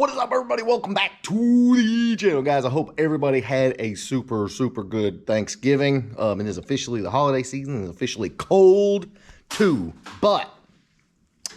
What is up, everybody? Welcome back to the channel, guys. I hope everybody had a super good Thanksgiving. It is officially the holiday season. It's officially cold too, but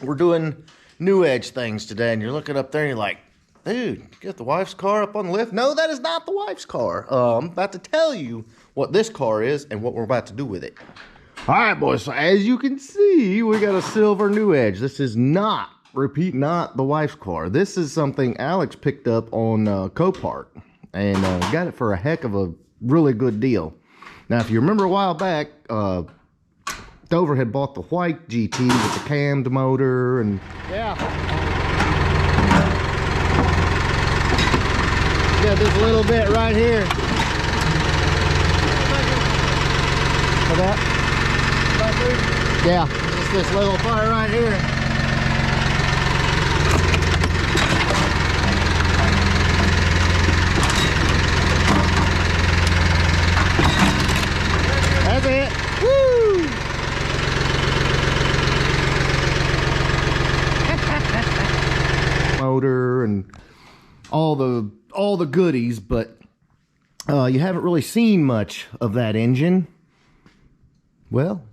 we're doing new edge things today. And you're looking up there and you're like, dude, you got the wife's car up on the lift? No, that is not the wife's car. I'm about to tell you what this car is and what we're about to do with it. All right, boys. So as you can see, we got a silver new edge. This is not, repeat, not the wife's car. This is something Alex picked up on Copart and got it for a heck of a really good deal. Now, if you remember a while back, Dover had bought the white GT with the cammed motor and yeah. Got this little bit right here. For that? Yeah, just this little part right here. That's it. Woo! Motor and all the goodies, but you haven't really seen much of that engine. Well,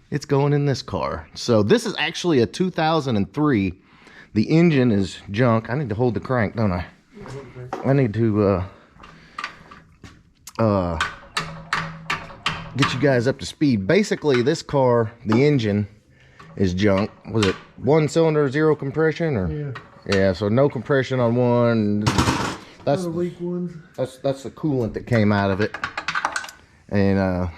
it's going in this car. So this is actually a 2003. The engine is junk. I need to hold the crank, don't I? I need to get you guys up to speed. Basically, this car, the engine is junk. Was it one cylinder, zero compression, or yeah? So no compression on one. That's the weak ones. That's the coolant that came out of it, and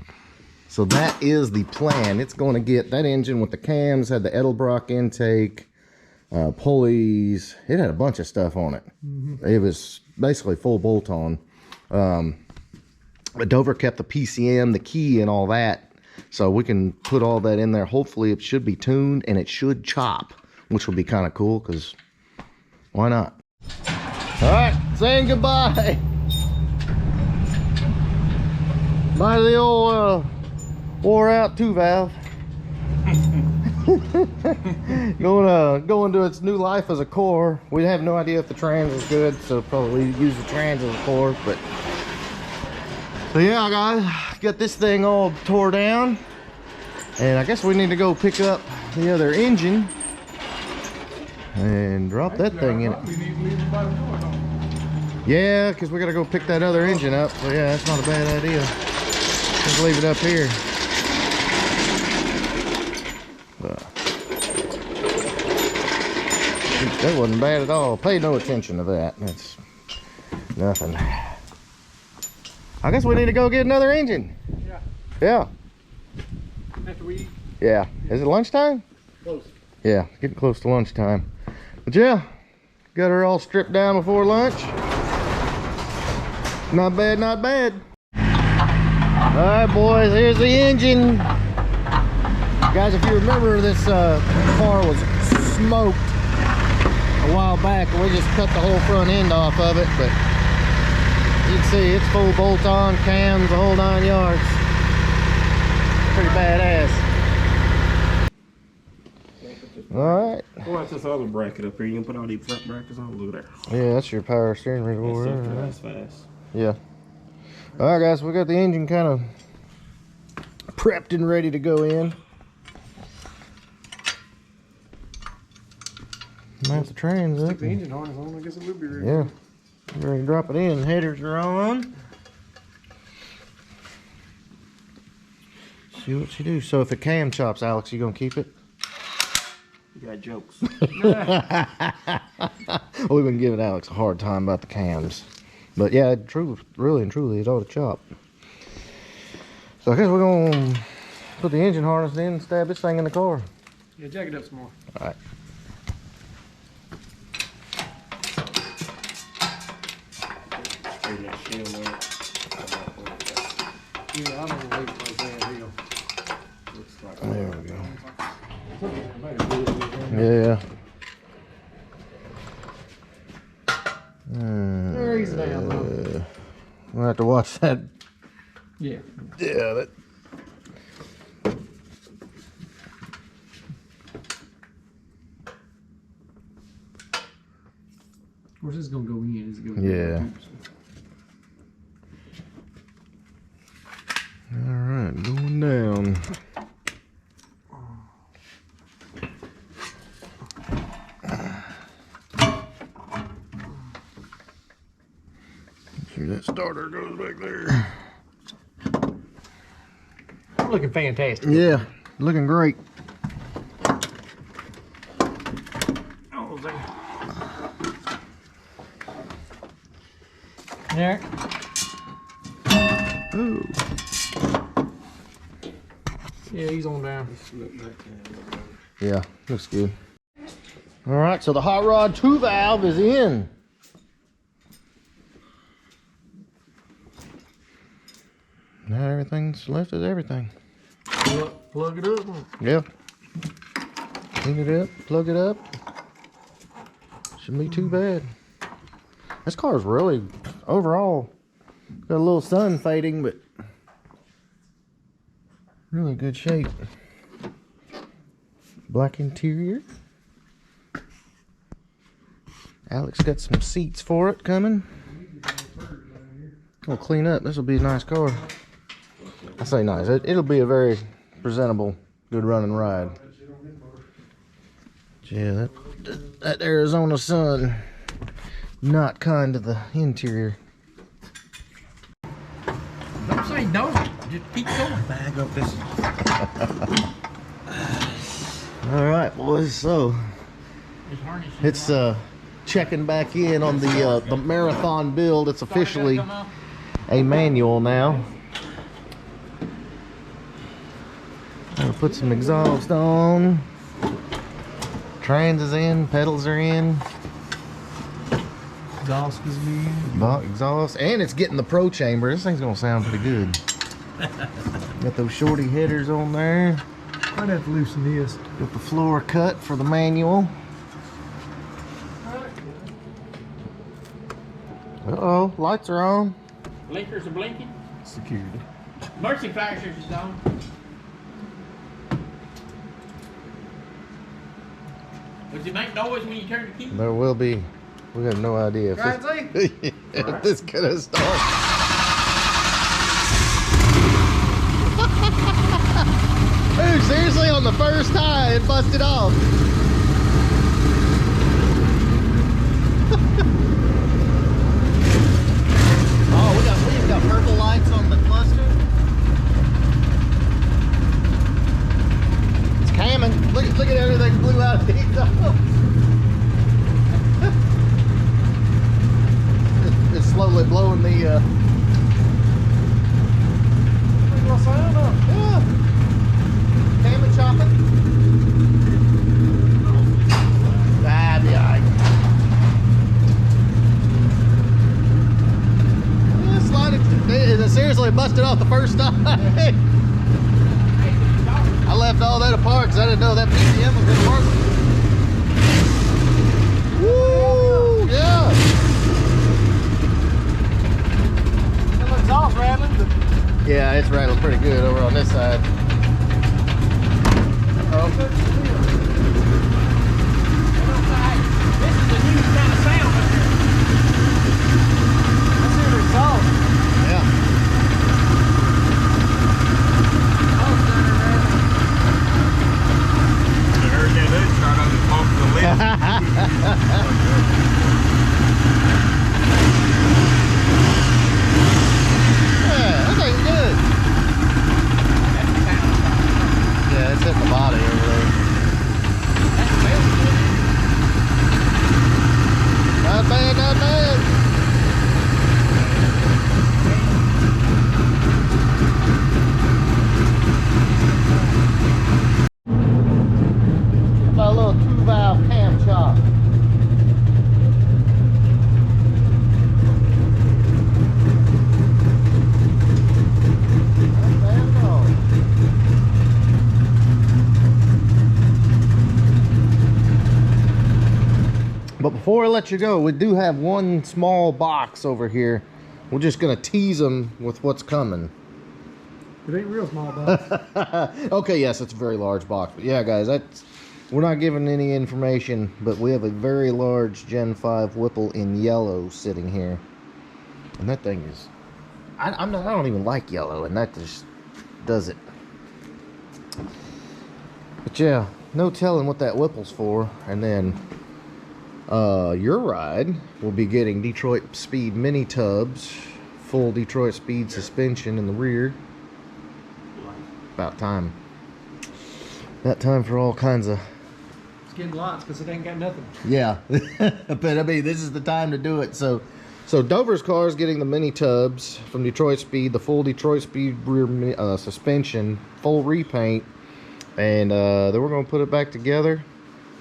so that is the plan. It's going to get that engine with the cams, had the Edelbrock intake, pulleys. It had a bunch of stuff on it. It was basically full bolt-on. But Dover kept the PCM, the key, and all that. So we can put all that in there. Hopefully it should be tuned and it should chop, which will be kind of cool because why not? All right, saying goodbye. Bye to the old wore out 2-valve. going to its new life as a core. We have no idea if the trans is good, so probably use the trans as a core. But so yeah, guys, got this thing all tore down, and I guess we need to go pick up the other engine and drop that thing in it. Yeah, because we got to go pick that other engine up. So yeah, that's not a bad idea. Just leave it up here. That wasn't bad at all. Pay no attention to that. That's nothing. I guess we need to go get another engine. Yeah. Yeah. After we eat? Yeah. Is it lunchtime? Close. Yeah, getting close to lunchtime. But yeah, got her all stripped down before lunch. Not bad, not bad. All right, boys, here's the engine. Guys, if you remember, this car was smoked a while back, and we just cut the whole front end off of it, but you can see it's full bolt-on, cams, the whole 9 yards. Pretty badass. Alright. Well, that's this other bracket up here. You can put all these front brackets on. Look there. Yeah, that's your power steering wheel. That's fast. Yeah. Alright, guys, we got the engine kind of prepped and ready to go in. That's the trans up. Stick the engine harness on, I guess it would be ready. Yeah. Ready to drop it in. Headers are on. See what she do. So if it cam chops, Alex, you gonna keep it? You got jokes. We've been giving Alex a hard time about the cams. But yeah, really and truly, it ought to chop. So I guess we're gonna put the engine harness in and stab this thing in the car. Yeah, jack it up some more. Alright. Yeah, I don't know like that deal. There we go. Yeah. Easy down, we'll have to watch that. Yeah. Yeah, that. Of course, it's gonna go in. It's gonna Yeah. All right, going down. Make sure that starter goes back there. Looking fantastic. Yeah, looking great. Oh, there. There. Oh. Yeah, he's on down. Yeah, looks good. All right, so the hot rod 2 valve is in. Now everything's left is everything. Plug it up. Yeah. Clean it up, plug it up. Shouldn't be too bad. This car is really, overall, got a little sun fading, but really good shape. Black interior. Alex got some seats for it coming. We'll clean up. This will be a nice car. I say nice. It'll be a very presentable, good running ride. Yeah, that Arizona sun, not kind to the interior. Don't say don't. Just keep going. Bag up this. All right, boys. So it's checking back in on the marathon build. It's officially a manual now. I'll put some exhaust on. Trans is in, pedals are in. Exhaust is in. Exhaust, and it's getting the pro chamber. This thing's gonna sound pretty good. Got those shorty headers on there. I'd have to loosen this. Got the floor cut for the manual. Uh-oh, lights are on. Blinkers are blinking. Security. Mercy flashers is on. Does it make noise when you turn the key? There will be. We have no idea if this, if this gonna start. Dude, seriously, on the first time, it busted off. Oh, we got purple lights on the cluster. It's camming. Look at everything blew out of the exhaust. It's slowly blowing the yeah. Camming chopping. Ah, be alright. Yeah, slide it. It seriously busted off the first time. I left all that apart because I didn't know that PCM was going to work. Woo! Yeah. That exhaust rattling. Yeah, it's rattling pretty good over on this side. Oh. This is a new kind of sound up here. Let's hear the exhaust. Yeah. I heard that hood start on the pump to the left. Yeah, that thing's good. Yeah, it's hitting the body over there. Not bad, not bad. About a little 2-valve cam chop. Not bad at all. But before I let you go, we do have one small box over here. We're just gonna tease them with what's coming. It ain't real small, box. Okay, yes, it's a very large box. But yeah, guys, we're not giving any information, but we have a very large Gen 5 Whipple in yellow sitting here. And that thing is... I don't even like yellow, and that just does it. But yeah, no telling what that Whipple's for. And then your ride will be getting Detroit Speed mini tubs, full Detroit Speed suspension in the rear. About time. About time for all kinds of... It's getting lots because it ain't got nothing. Yeah, but I mean, this is the time to do it. So Dover's car is getting the mini tubs from Detroit Speed, the full Detroit Speed rear suspension, full repaint, and then we're gonna put it back together.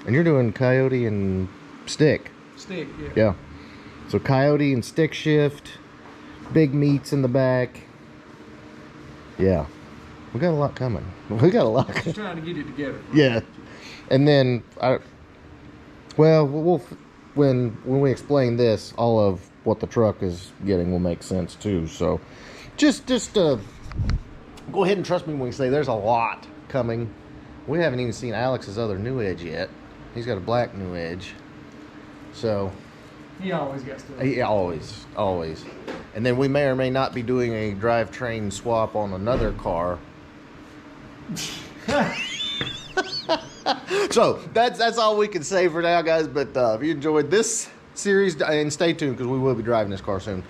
And you're doing Coyote and stick. Stick, yeah. Yeah. So Coyote and stick shift, big meats in the back. Yeah, we got a lot coming. We got a lot. Just trying to get it together. Yeah, and then we'll when we explain this, all of what the truck is getting will make sense too. So just go ahead and trust me when we say there's a lot coming. We haven't even seen Alex's other new Edge yet. He's got a black new Edge. So He always gets to it. he always. And then we may or may not be doing a drivetrain swap on another car. So that's all we can say for now, guys. But if you enjoyed this series, and stay tuned because we will be driving this car soon.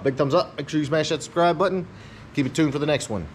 Big thumbs up. Make sure you smash that subscribe button. Keep it tuned for the next one.